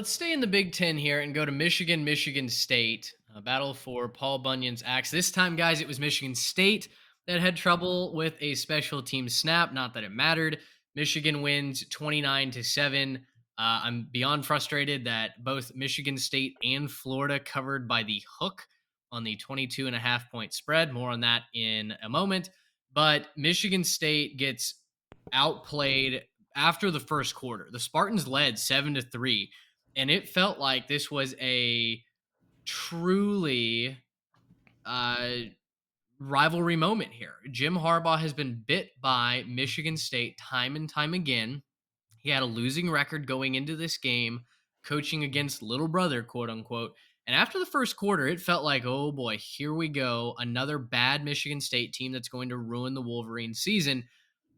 Let's stay in the Big Ten here and go to Michigan, Michigan State. A battle for Paul Bunyan's axe. This time, guys, it was Michigan State that had trouble with a special team snap. Not that it mattered. Michigan wins 29-7. I'm beyond frustrated that both Michigan State and Florida covered by the hook on the 22.5 point spread. More on that in a moment. But Michigan State gets outplayed after the first quarter. The Spartans led 7-3, and it felt like this was a truly uh, rivalry moment here. Jim Harbaugh has been bit by Michigan State time and time again. He had a losing record going into this game, coaching against little brother, quote unquote. And after the first quarter, it felt like, oh boy, here we go. Another bad Michigan State team that's going to ruin the Wolverine season.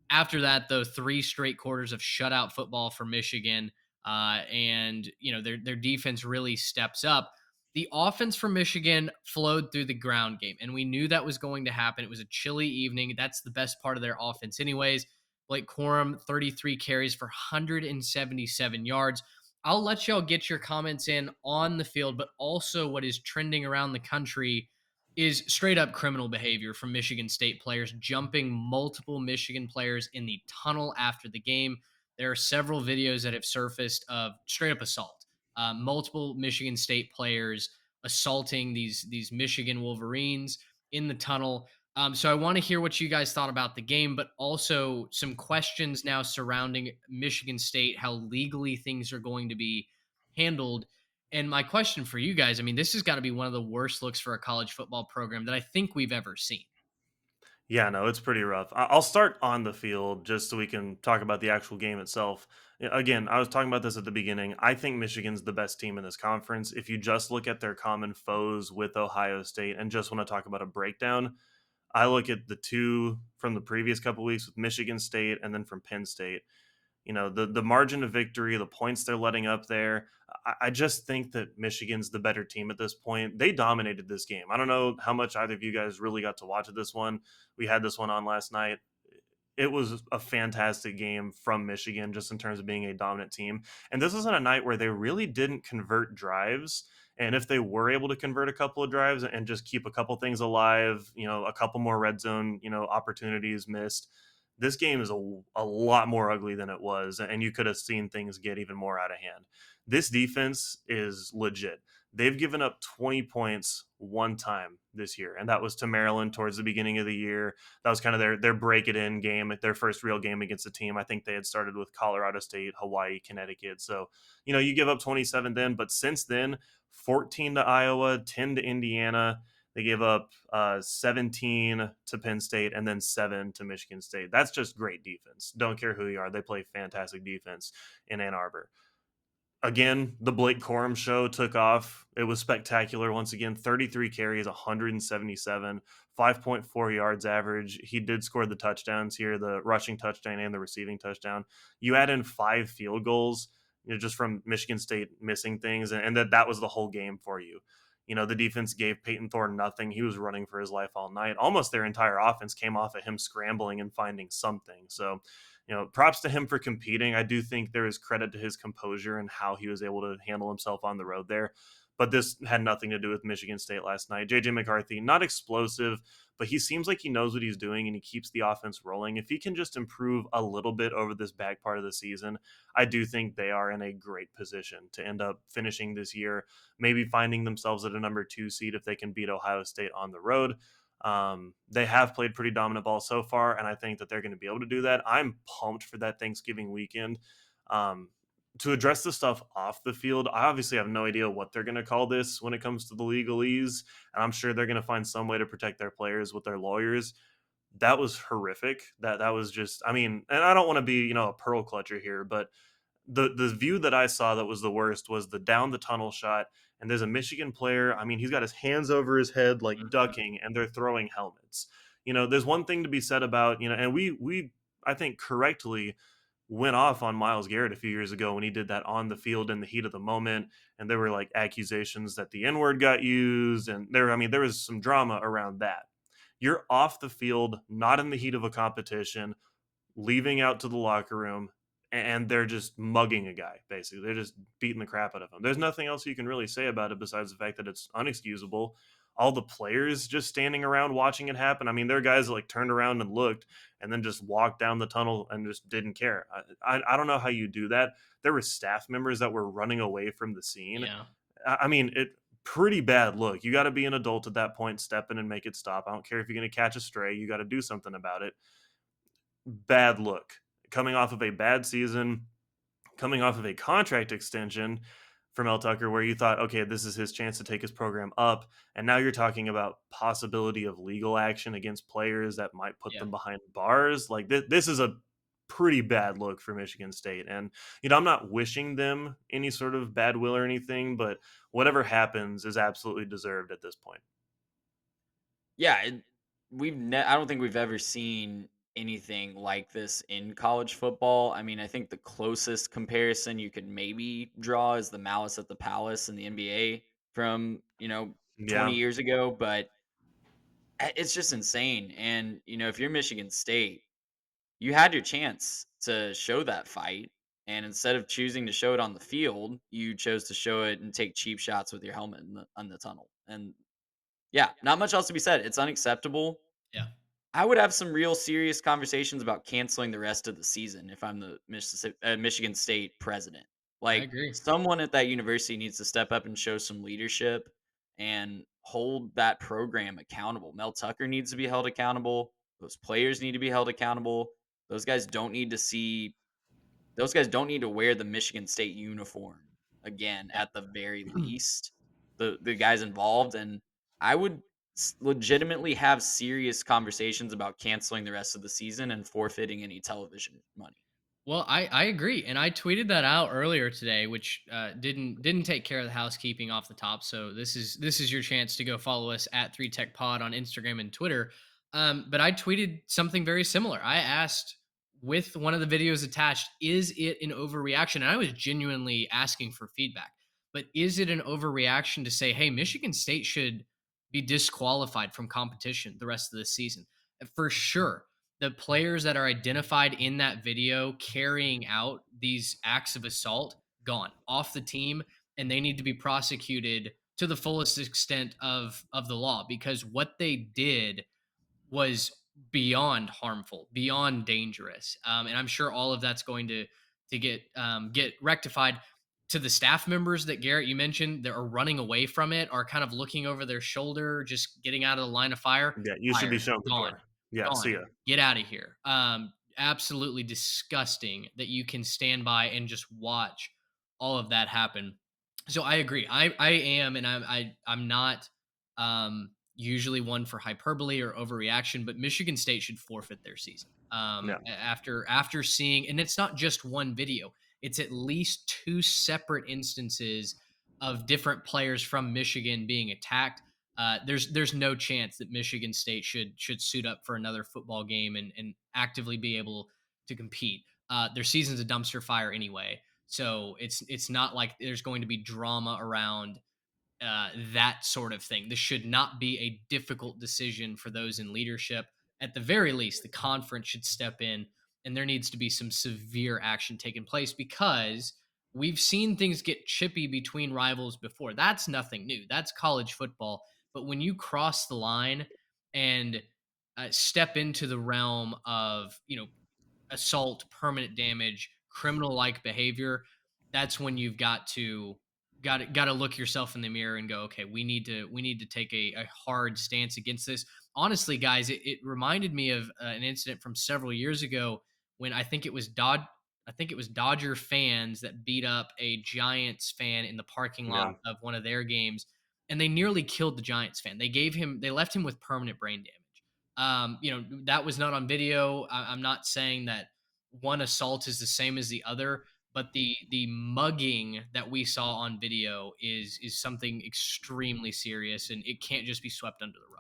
After that, though, three straight quarters of shutout football for Michigan, and their defense really steps up. The offense for Michigan flowed through the ground game, and we knew that was going to happen. It was a chilly evening. That's the best part of their offense, anyways. Blake Corum, 33 carries for 177 yards. I'll let y'all get your comments in on the field, but also what is trending around the country is straight up criminal behavior from Michigan State players, jumping multiple Michigan players in the tunnel after the game. There are several videos that have surfaced of straight up assault. Multiple Michigan State players assaulting these Michigan Wolverines in the tunnel. So I want to hear what you guys thought about the game, but also some questions now surrounding Michigan State, how legally things are going to be handled. And my question for you guys, I mean, this has got to be one of the worst looks for a college football program that I think we've ever seen. Yeah, no, it's pretty rough. I'll start on the field just so we can talk about the actual game itself. Again, I was talking about this at the beginning. I think Michigan's the best team in this conference. If you just look at their common foes with Ohio State and just want to talk about a breakdown, I look at the two from the previous couple weeks with Michigan State and then from Penn State. The margin of victory, the points they're letting up there. I just think that Michigan's the better team at this point. They dominated this game. I don't know how much either of you guys really got to watch this one. We had this one on last night. It was a fantastic game from Michigan, just in terms of being a dominant team. And this wasn't a night where they really didn't convert drives. And if they were able to convert a couple of drives and just keep a couple things alive, a couple more red zone, opportunities missed, this game is a lot more ugly than it was, and you could have seen things get even more out of hand. This defense is legit. They've given up 20 points one time this year, and that was to Maryland towards the beginning of the year. That was kind of their break it in game, their first real game against a team. I think they had started with Colorado State, Hawaii, Connecticut. So, you give up 27 then, but since then, 14 to Iowa, 10 to Indiana. They gave up 17 to Penn State and then 7 to Michigan State. That's just great defense. Don't care who you are. They play fantastic defense in Ann Arbor. Again, the Blake Corum show took off. It was spectacular once again. 33 carries, 177, 5.4 yards average. He did score the touchdowns here, the rushing touchdown and the receiving touchdown. You add in 5 field goals, just from Michigan State missing things, and that was the whole game for you. The defense gave Peyton Thorne nothing. He was running for his life all night. Almost their entire offense came off of him scrambling and finding something. So, props to him for competing. I do think there is credit to his composure and how he was able to handle himself on the road there. But this had nothing to do with Michigan State last night. JJ McCarthy, not explosive, but he seems like he knows what he's doing and he keeps the offense rolling. If he can just improve a little bit over this back part of the season, I do think they are in a great position to end up finishing this year, maybe finding themselves at a number 2 seed if they can beat Ohio State on the road. They have played pretty dominant ball so far, and I think that they're going to be able to do that. I'm pumped for that Thanksgiving weekend. To address the stuff off the field, I obviously have no idea what they're going to call this when it comes to the legalese, and I'm sure they're going to find some way to protect their players with their lawyers. That was horrific. That was just, I mean, and I don't want to be, a pearl clutcher here, but the view that I saw that was the worst was the down the tunnel shot, and there's a Michigan player. I mean, he's got his hands over his head like Mhm. ducking, and they're throwing helmets. There's one thing to be said about, and we I think correctly went off on Miles Garrett a few years ago when he did that on the field in the heat of the moment, and there were like accusations that the N word got used, and there was some drama around that. You're off the field, not in the heat of a competition, leaving out to the locker room. and they're just mugging a guy, basically. They're just beating the crap out of him. There's nothing else you can really say about it besides the fact that it's unexcusable. All the players just standing around watching it happen. I mean, there are guys that like turned around and looked and then just walked down the tunnel and just didn't care. I don't know how you do that. There were staff members that were running away from the scene. Yeah. I mean, it pretty bad look. You got to be an adult at that point, step in and make it stop. I don't care if you're going to catch a stray. You got to do something about it. Bad look. Coming off of a bad season, coming off of a contract extension for Mel Tucker, where you thought, okay, this is his chance to take his program up, and now you're talking about possibility of legal action against players that might put Yeah. them behind bars. Like this is a pretty bad look for Michigan State, and I'm not wishing them any sort of bad will or anything, but whatever happens is absolutely deserved at this point. Yeah, I don't think we've ever seen anything like this in college football. I mean, I think the closest comparison you could maybe draw is the Malice at the Palace in the NBA from, 20 Yeah, years ago, but it's just insane. And, if you're Michigan State, you had your chance to show that fight. And instead of choosing to show it on the field, you chose to show it and take cheap shots with your helmet in the tunnel. And yeah, not much else to be said. It's unacceptable. Yeah. I would have some real serious conversations about canceling the rest of the season if I'm the Michigan State president. I Like, agree. someone at that university needs to step up and show some leadership and hold that program accountable. Mel Tucker needs to be held accountable. Those players need to be held accountable. Those guys don't need to see those guys don't need to wear the Michigan State uniform again Yeah. at the very least. The guys involved, and I would legitimately have serious conversations about canceling the rest of the season and forfeiting any television money. Well, I agree, and I tweeted that out earlier today, which didn't take care of the housekeeping off the top. So this is your chance to go follow us at 3Tech Pod on Instagram and Twitter. But I tweeted something very similar. I asked with one of the videos attached, is it an overreaction? And I was genuinely asking for feedback. But is it an overreaction to say, hey, Michigan State should be disqualified from competition the rest of the season? For sure, the players that are identified in that video carrying out these acts of assault gone off the team, and they need to be prosecuted to the fullest extent of the law, because what they did was beyond harmful, beyond dangerous. And I'm sure all of that's going to get rectified. To the staff members that Garrett you mentioned that are running away from it, are kind of looking over their shoulder, just getting out of the line of fire. yeah, you should be Fired, shown the gone, door. Yeah, see gone. ya. Get out of here. Absolutely disgusting that you can stand by and just watch all of that happen. So I agree. I am, and I'm not usually one for hyperbole or overreaction, but Michigan State should forfeit their season. Yeah, After seeing, and it's not just one video; it's at least two separate instances of different players from Michigan being attacked. There's no chance that Michigan State should suit up for another football game and actively be able to compete. Their season's a dumpster fire anyway, so it's not like there's going to be drama around that sort of thing. This should not be a difficult decision for those in leadership. At the very least, the conference should step in, and there needs to be some severe action taken place, because we've seen things get chippy between rivals before. That's nothing new. That's college football. But when you cross the line and step into the realm of assault, permanent damage, criminal like behavior, that's when you've got to look yourself in the mirror and go, okay, we need to take a hard stance against this. Honestly, guys, it reminded me of an incident from several years ago when I think it was Dodger fans that beat up a Giants fan in the parking lot yeah. of one of their games, and they nearly killed the Giants fan. They left him with permanent brain damage. That was not on video. I'm not saying that one assault is the same as the other, but the mugging that we saw on video is something extremely serious, and it can't just be swept under the rug.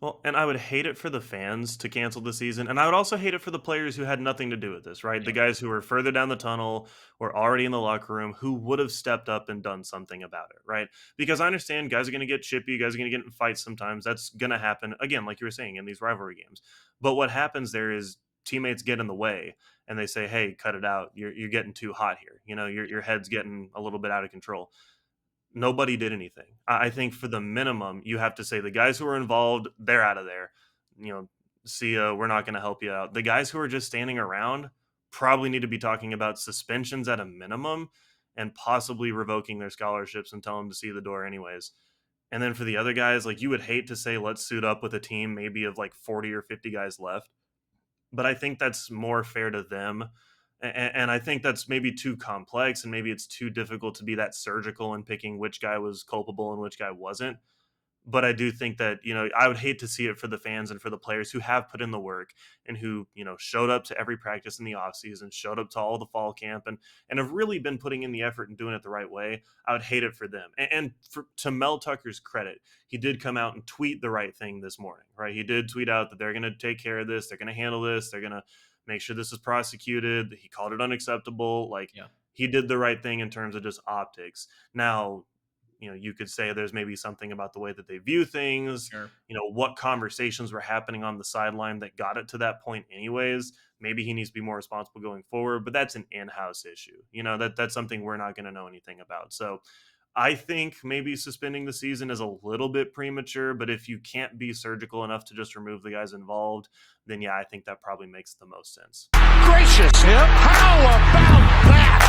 Well, and I would hate it for the fans to cancel the season, and I would also hate it for the players who had nothing to do with this, right? The Yeah, guys who were further down the tunnel or already in the locker room who would have stepped up and done something about it, right? Because I understand guys are going to get chippy, guys are going to get in fights sometimes. That's going to happen again, like you were saying in these rivalry games. But what happens there is teammates get in the way, and they say, "Hey, cut it out. You're getting too hot here. Your head's getting a little bit out of control." Nobody did anything. I think for the minimum, you have to say the guys who are involved, they're out of there. You know, See ya. We're not going to help you out. The guys who are just standing around probably need to be talking about suspensions at a minimum and possibly revoking their scholarships and tell them to see the door anyways. And then for the other guys, like you would hate to say, let's suit up with a team maybe of like 40 or 50 guys left, but I think that's more fair to them. And I think that's maybe too complex and maybe it's too difficult to be that surgical in picking which guy was culpable and which guy wasn't. But I do think that, I would hate to see it for the fans and for the players who have put in the work and who, showed up to every practice in the offseason, showed up to all the fall camp and have really been putting in the effort and doing it the right way. I would hate it for them. To Mel Tucker's credit, he did come out and tweet the right thing this morning, right? He did tweet out that they're going to take care of this. They're going to handle this. They're going to make sure this is prosecuted. He called it unacceptable. Like, Yeah. he did the right thing in terms of just optics. Now, you could say there's maybe something about the way that they view things, Sure. what conversations were happening on the sideline that got it to that point anyways. Maybe he needs to be more responsible going forward, but that's an in-house issue. That's something we're not going to know anything about. So I think maybe suspending the season is a little bit premature, but if you can't be surgical enough to just remove the guys involved, then yeah, I think that probably makes the most sense. Gracious him. How about that?